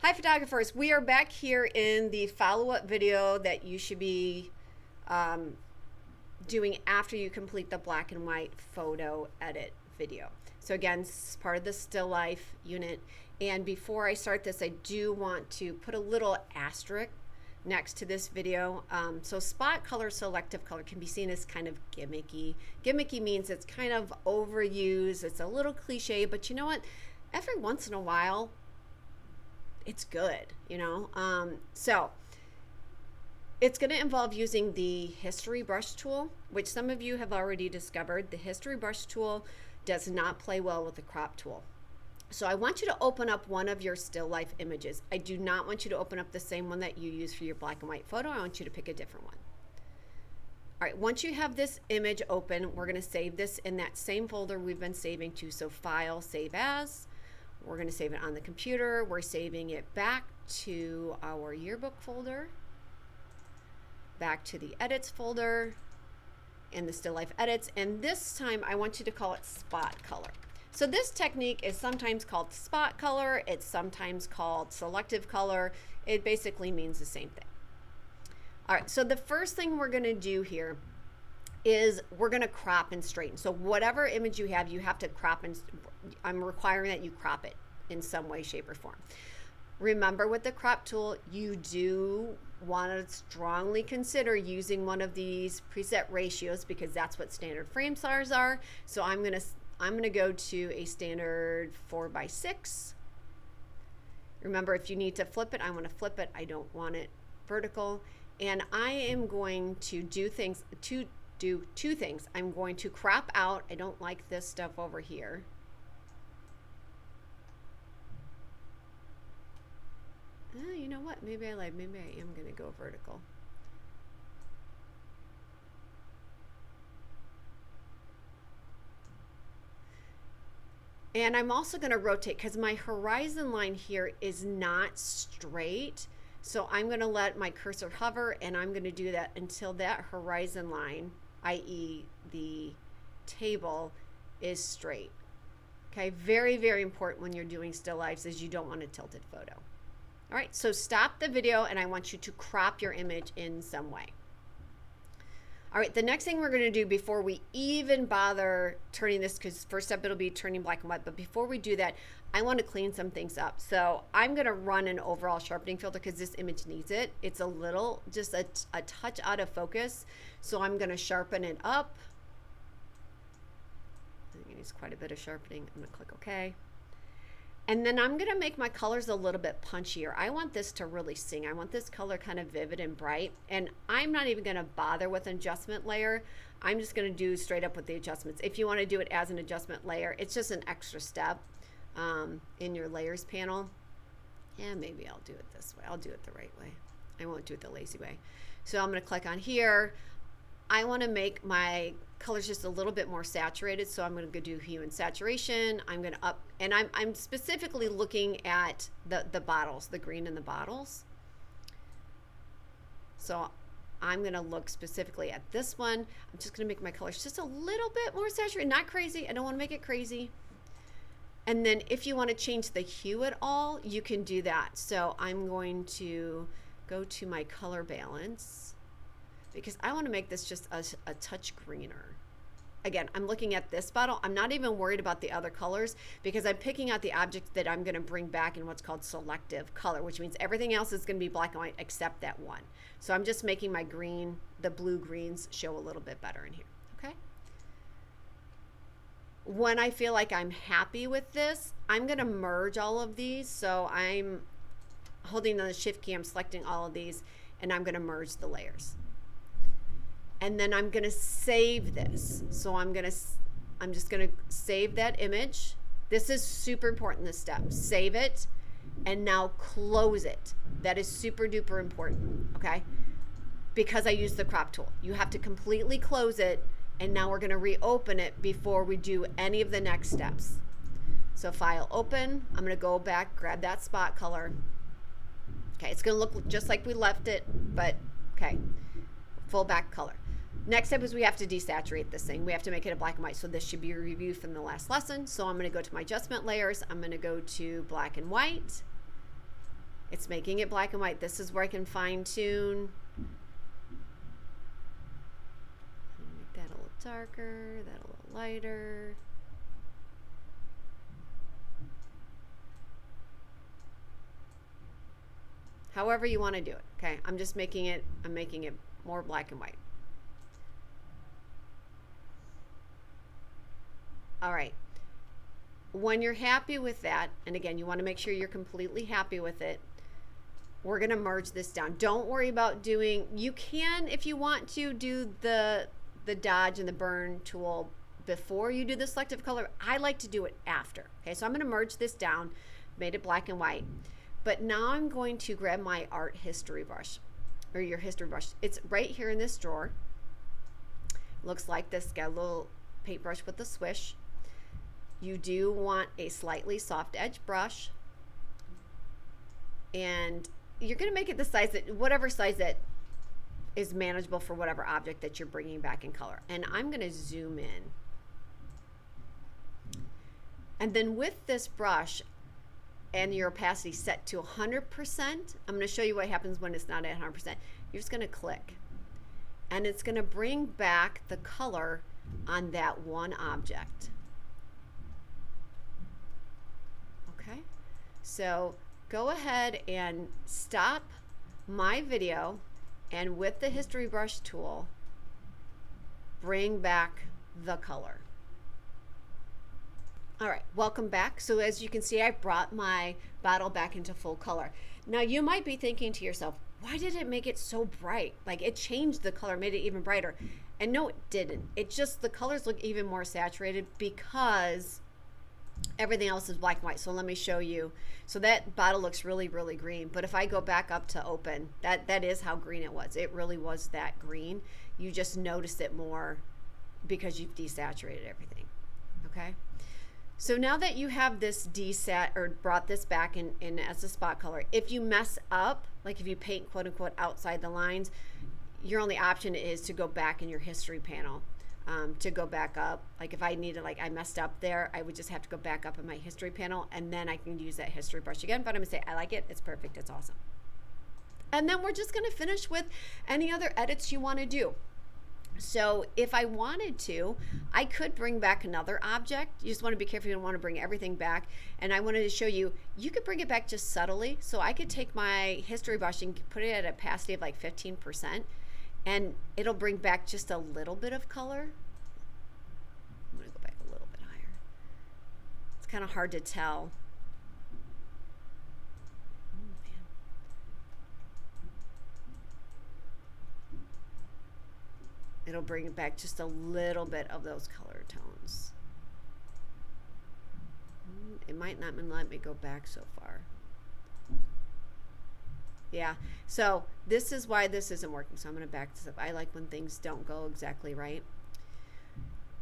Hi photographers, we are back here in the follow-up video that you should be um, doing after you complete the black and white photo edit video. So again, this is part of the still life unit, and before I start this I do want to put a little asterisk next to this video. So spot color, selective color can be seen as kind of gimmicky. Gimmicky means it's kind of overused, it's a little cliche, but you know what? Every once in a while it's good, so it's going to involve using the history brush tool, which some of you have already discovered. The history brush tool does not play well with the crop tool. So I want you to open up one of your still life images. I do not want you to open up the same one that you use for your black and white photo. I want you to pick a different one. All right, once you have this image open, we're going to save this in that same folder we've been saving to. So File, Save As. We're going to save it on the computer. We're saving it back to our yearbook folder, back to the edits folder, and the still life edits. And this time I want you to call it spot color. So this technique is sometimes called spot color. It's sometimes called selective color. It basically means the same thing. All right, so the first thing we're going to do here is we're going to crop and straighten. So whatever image you have to crop, and I'm requiring that you crop it in some way, shape, or form. Remember, with the crop tool, you do want to strongly consider using one of these preset ratios, because that's what standard frame size are. So I'm going to go to a standard 4:6. Remember, if you need to flip it, I want to flip it. I don't want it vertical. And I am going to do two things. I'm going to crop out. I don't like this stuff over here. You know what? Maybe I am going to go vertical. And I'm also going to rotate, because my horizon line here is not straight. So I'm going to let my cursor hover, and I'm going to do that until that horizon line, i.e. the table, is straight. Okay, very, very important when you're doing still lifes is you don't want a tilted photo. All right, so stop the video, and I want you to crop your image in some way. All right, the next thing we're going to do before we even bother turning this, because first step it'll be turning black and white, but before we do that, I want to clean some things up. So I'm going to run an overall sharpening filter because this image needs it. It's a little, just a touch out of focus. So I'm going to sharpen it up. I think it needs quite a bit of sharpening. I'm going to click OK. And then I'm going to make my colors a little bit punchier. I want this to really sing. I want this color kind of vivid and bright. And I'm not even going to bother with an adjustment layer. I'm just going to do straight up with the adjustments. If you want to do it as an adjustment layer, it's just an extra step in your layers panel. Yeah, maybe I'll do it this way. I'll do it the right way. I won't do it the lazy way. So I'm going to click on here. I want to make my colors just a little bit more saturated, so I'm going to do hue and saturation. I'm going to up, and I'm specifically looking at the bottles, the green in the bottles. So I'm going to look specifically at this one. I'm just going to make my colors just a little bit more saturated, not crazy. I don't want to make it crazy. And then if you want to change the hue at all, you can do that. So I'm going to go to my color balance, because I want to make this just a touch greener. Again, I'm looking at this bottle. I'm not even worried about the other colors, because I'm picking out the object that I'm going to bring back in what's called selective color, which means everything else is going to be black and white except that one. So I'm just making my green, the blue greens, show a little bit better in here. Okay. When I feel like I'm happy with this, I'm going to merge all of these. So I'm holding the shift key, I'm selecting all of these, and I'm going to merge the layers. And then I'm going to save this. So I'm just going to save that image. This is super important, this step. Save it, and now close it. That is super duper important, okay? Because I use the crop tool. You have to completely close it, and now we're going to reopen it before we do any of the next steps. So File, Open. I'm going to go back, grab that spot color. Okay, it's going to look just like we left it, but okay, full back color. Next step is we have to desaturate this thing. We have to make it a black and white. So this should be a review from the last lesson. So I'm going to go to my adjustment layers. I'm going to go to black and white. It's making it black and white. This is where I can fine tune. Make that a little darker, that a little lighter. However you want to do it. Okay, I'm making it more black and white. All right. When you're happy with that, and again, you want to make sure you're completely happy with it, we're going to merge this down. Don't worry about doing, you can, if you want to, do the dodge and the burn tool before you do the selective color. I like to do it after. Okay, so I'm going to merge this down, made it black and white. But now I'm going to grab my art history brush, or your history brush. It's right here in this drawer. Looks like this, got a little paintbrush with a swish. You do want a slightly soft edge brush, and you're going to make it the size that, whatever size that is manageable for whatever object that you're bringing back in color. And I'm going to zoom in. And then with this brush and your opacity set to 100%, I'm going to show you what happens when it's not at 100%. You're just going to click, and it's going to bring back the color on that one object. Okay, so go ahead and stop my video, and with the history brush tool, bring back the color. All right, welcome back. So as you can see, I brought my bottle back into full color. Now you might be thinking to yourself, why did it make it so bright? Like, it changed the color, made it even brighter. And no, it didn't. It just, the colors look even more saturated because everything else is black and white. So let me show you. So that bottle looks really, really green. But if I go back up to open, that is how green it was. It really was that green. You just notice it more because you've desaturated everything. Okay. So now that you have this desat, or brought this back in as a spot color, if you mess up, like if you paint quote unquote outside the lines, your only option is to go back in your history panel, to go back up. Like if I needed, like I messed up there, I would just have to go back up in my history panel, and then I can use that history brush again. But I'm gonna say I like it, it's perfect, it's awesome. And then we're just gonna finish with any other edits you wanna do. So if I wanted to, I could bring back another object. You just want to be careful, you don't want to bring everything back. And I wanted to show you, you could bring it back just subtly. So I could take my history brush and put it at a opacity of like 15%, and it'll bring back just a little bit of color. I'm going to go back a little bit higher. It's kind of hard to tell. It'll bring it back just a little bit of those color tones. It might not let me go back so far. Yeah, so this is why this isn't working. So I'm going to back this up. I like when things don't go exactly right.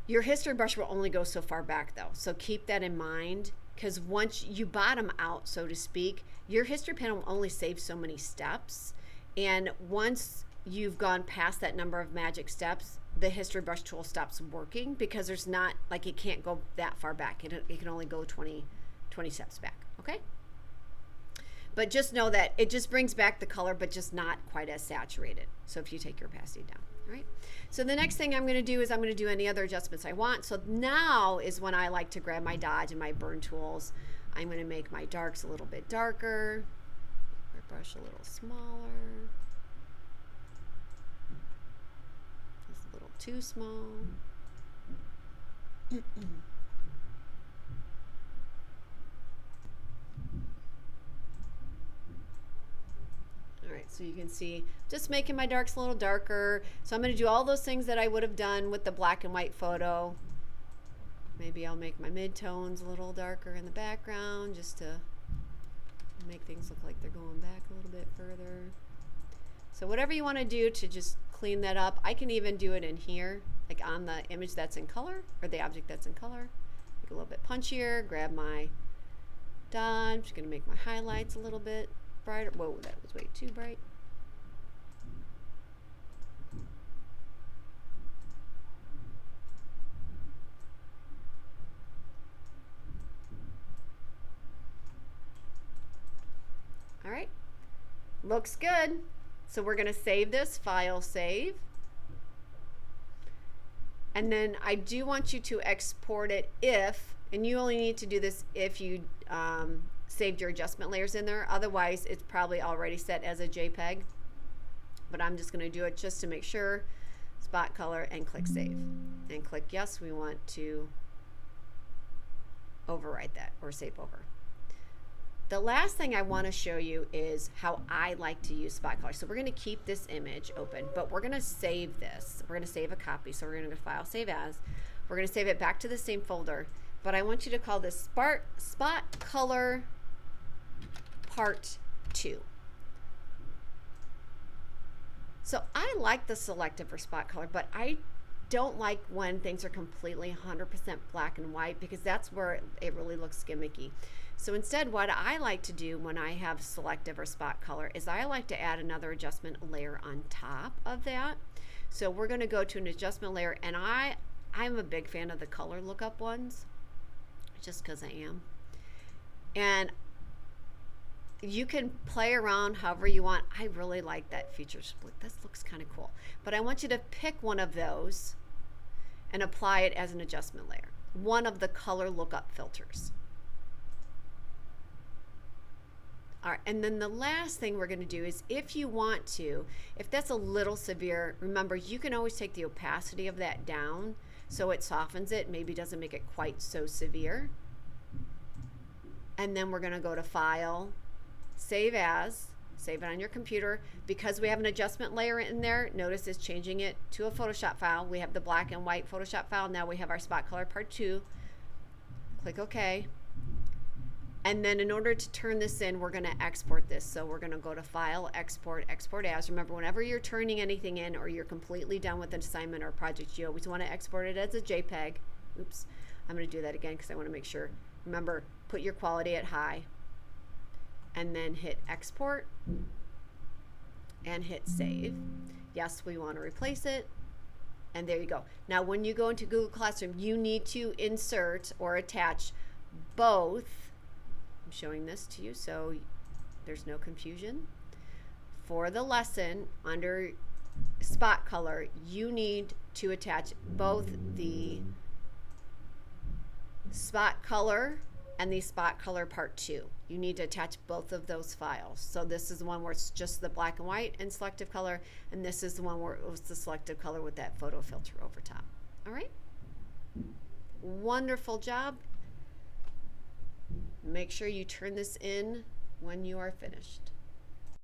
Your history brush will only go so far back though. So keep that in mind, because once you bottom out, so to speak, your history panel will only save so many steps. And once you've gone past that number of magic steps, the history brush tool stops working, because there's not, like, it can't go that far back. It can only go 20 steps back, okay? But just know that it just brings back the color, but just not quite as saturated. So if you take your opacity down, all right? So the next thing I'm gonna do is I'm gonna do any other adjustments I want. So now is when I like to grab my dodge and my burn tools. I'm gonna make my darks a little bit darker, my brush a little smaller. Too small. All right, so you can see just making my darks a little darker. So I'm going to do all those things that I would have done with the black and white photo. Maybe I'll make my midtones a little darker in the background, just to make things look like they're going back a little bit further. So whatever you want to do to just clean that up. I can even do it in here, like on the image that's in color, or the object that's in color. Make it a little bit punchier, grab my dodge. I'm just going to make my highlights a little bit brighter. Whoa, that was way too bright. All right. Looks good. So we're going to save this, file save. And then I do want you to export it if, and you only need to do this if you saved your adjustment layers in there. Otherwise, it's probably already set as a JPEG. But I'm just going to do it just to make sure. Spot color and click save. And click yes, we want to overwrite that or save over. The last thing I want to show you is how I like to use spot color. So we're going to keep this image open, but we're going to save this. We're going to save a copy. So we're going to go to File, Save As. We're going to save it back to the same folder, but I want you to call this Spot Color Part 2. So I like the selective for spot color, but I don't like when things are completely 100% black and white, because that's where it really looks gimmicky. So instead, what I like to do when I have selective or spot color is I like to add another adjustment layer on top of that. So we're going to go to an adjustment layer, and I'm a big fan of the color lookup ones, just because I am. And you can play around however you want. I really like that feature split. This looks kind of cool. But I want you to pick one of those and apply it as an adjustment layer. One of the color lookup filters. All right, and then the last thing we're going to do is, if you want to, if that's a little severe, remember you can always take the opacity of that down so it softens it, maybe doesn't make it quite so severe. And then we're going to go to File, Save As, save it on your computer. Because we have an adjustment layer in there, notice it's changing it to a Photoshop file. We have the black and white Photoshop file. Now we have our spot color part 2. Click OK. And then in order to turn this in, we're going to export this. So we're going to go to File, Export, Export As. Remember, whenever you're turning anything in or you're completely done with an assignment or project, you always want to export it as a JPEG. Oops, I'm going to do that again because I want to make sure. Remember, put your quality at high. And then hit Export and hit Save. Yes, we want to replace it. And there you go. Now, when you go into Google Classroom, you need to insert or attach both. I'm showing this to you so there's no confusion. For the lesson, under spot color, you need to attach both the spot color and the spot color part 2. You need to attach both of those files. So this is the one where it's just the black and white and selective color, and this is the one where it was the selective color with that photo filter over top. All right? Wonderful job. Make sure you turn this in when you are finished.